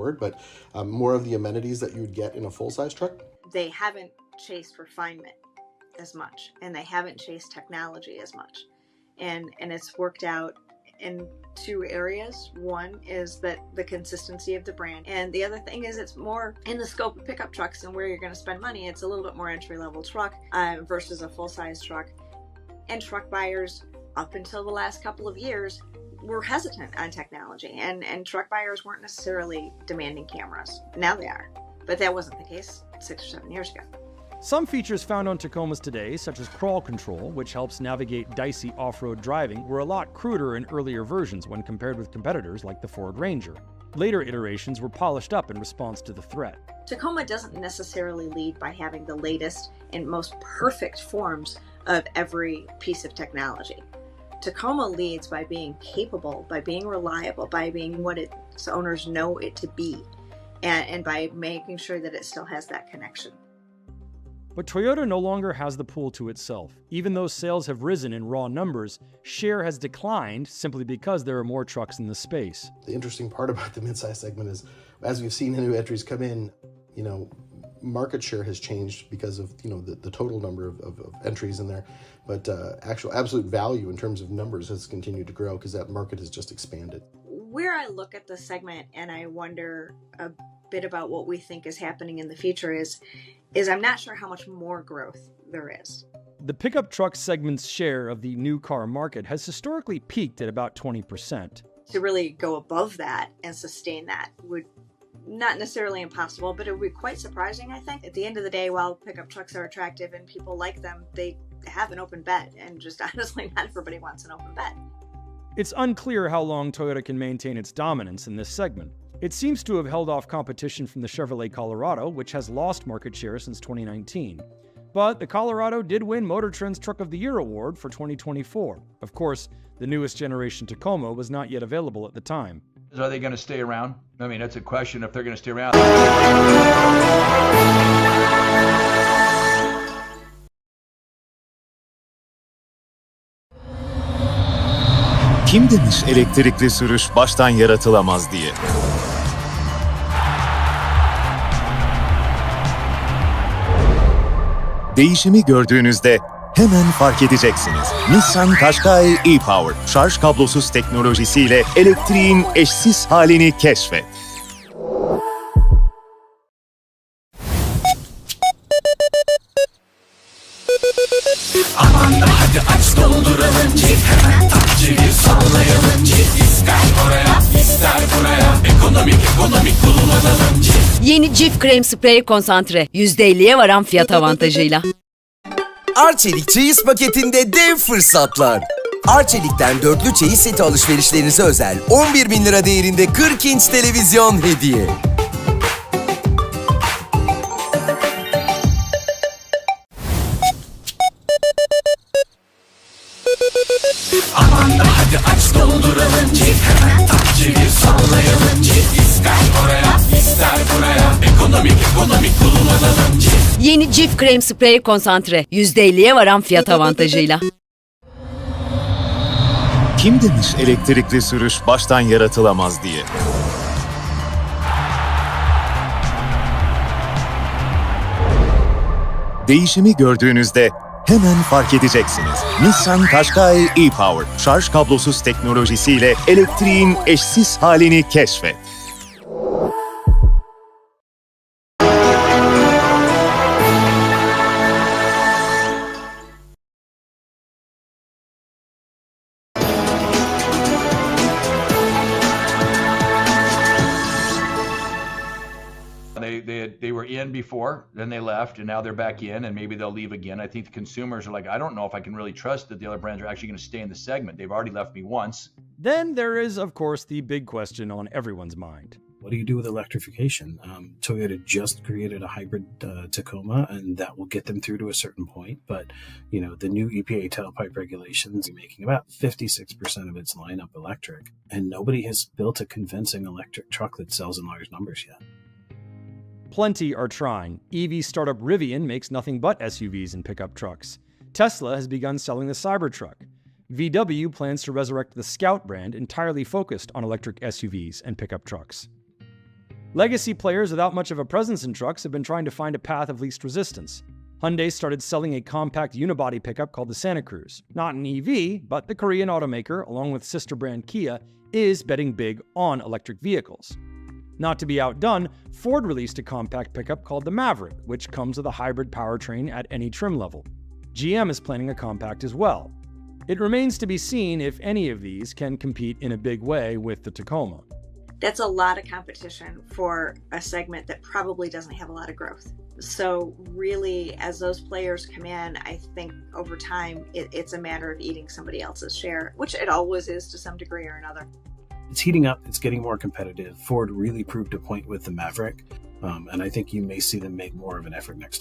word, but more of the amenities that you would get in a full-size truck. They haven't chased refinement as much, and they haven't chased technology as much. And it's worked out in two areas. One is that the consistency of the brand, and the other thing is it's more in the scope of pickup trucks and where you're going to spend money. It's a little bit more entry-level truck versus a full-size truck. And truck buyers, up until the last couple of years, were hesitant on technology, and truck buyers weren't necessarily demanding cameras. Now they are, but that wasn't the case 6 or 7 years ago. Some features found on Tacomas today, such as crawl control, which helps navigate dicey off-road driving, were a lot cruder in earlier versions when compared with competitors like the Ford Ranger. Later iterations were polished up in response to the threat. Tacoma doesn't necessarily lead by having the latest and most perfect forms of every piece of technology. Tacoma leads by being capable, by being reliable, by being what its owners know it to be, and by making sure that it still has that connection. But Toyota no longer has the pool to itself. Even though sales have risen in raw numbers, share has declined simply because there are more trucks in the space. The interesting part about the midsize segment is, as we've seen new entries come in, market share has changed because of the total number of entries in there, but actual absolute value in terms of numbers has continued to grow because that market has just expanded. Where I look at the segment and I wonder a bit about what we think is happening in the future is I'm not sure how much more growth there is. The pickup truck segment's share of the new car market has historically peaked at about 20%. To really go above that and sustain that would not necessarily impossible, but it would be quite surprising, I think. At the end of the day, while pickup trucks are attractive and people like them, they have an open bed, and just honestly, not everybody wants an open bed. It's unclear how long Toyota can maintain its dominance in this segment. It seems to have held off competition from the Chevrolet Colorado, which has lost market share since 2019. But the Colorado did win Motor Trend's Truck of the Year award for 2024. Of course, the newest generation Tacoma was not yet available at the time. Are they going to stay around? I mean, that's a question if they're going to stay around. Kim demiş elektrikli sürüş baştan yaratılamaz diye? Değişimi gördüğünüzde hemen fark edeceksiniz. Nissan Qashqai e-Power, şarj kablosuz teknolojisiyle elektriğin eşsiz halini keşfet. Aman da hadi aç dolduralım cip, hemen tak çevir sallayalım cip. İster oraya ister buraya, ekonomik kullanalım cip. Yeni Cif krem sprey konsantre %50'ye varan fiyat avantajıyla. Arçelik çeyiz paketinde dev fırsatlar. Arçelik'ten dörtlü çeyiz seti alışverişlerinize özel 11.000 lira değerinde 40 inç televizyon hediye. Aman da hadi aç dolduralım cip, hemen tak çevir sallayalım cip. İster oraya ister buraya, ekonomik kullanalım cip. Yeni Cif krem sprey konsantre %50'ye varan fiyat avantajıyla. Kim demiş elektrikli sürüş baştan yaratılamaz diye? Değişimi gördüğünüzde hemen fark edeceksiniz. Nissan Qashqai e-Power, şarj kablosuz teknolojisiyle elektriğin eşsiz halini keşfet. They were in before, then they left, and now they're back in, and maybe they'll leave again. I think the consumers are like, I don't know if I can really trust that the other brands are actually going to stay in the segment. They've already left me once. Then there is, of course, the big question on everyone's mind. What do you do with electrification? Toyota just created a hybrid Tacoma, and that will get them through to a certain point. But, the new EPA tailpipe regulations are making about 56% of its lineup electric, and nobody has built a convincing electric truck that sells in large numbers yet. Plenty are trying. EV startup Rivian makes nothing but SUVs and pickup trucks. Tesla has begun selling the Cybertruck. VW plans to resurrect the Scout brand entirely focused on electric SUVs and pickup trucks. Legacy players without much of a presence in trucks have been trying to find a path of least resistance. Hyundai started selling a compact unibody pickup called the Santa Cruz. Not an EV, but the Korean automaker, along with sister brand Kia, is betting big on electric vehicles. Not to be outdone, Ford released a compact pickup called the Maverick, which comes with a hybrid powertrain at any trim level. GM is planning a compact as well. It remains to be seen if any of these can compete in a big way with the Tacoma. That's a lot of competition for a segment that probably doesn't have a lot of growth. So really, as those players come in, I think over time, it's a matter of eating somebody else's share, which it always is to some degree or another. It's heating up. It's getting more competitive. Ford really proved a point with the Maverick. And I think you may see them make more of an effort next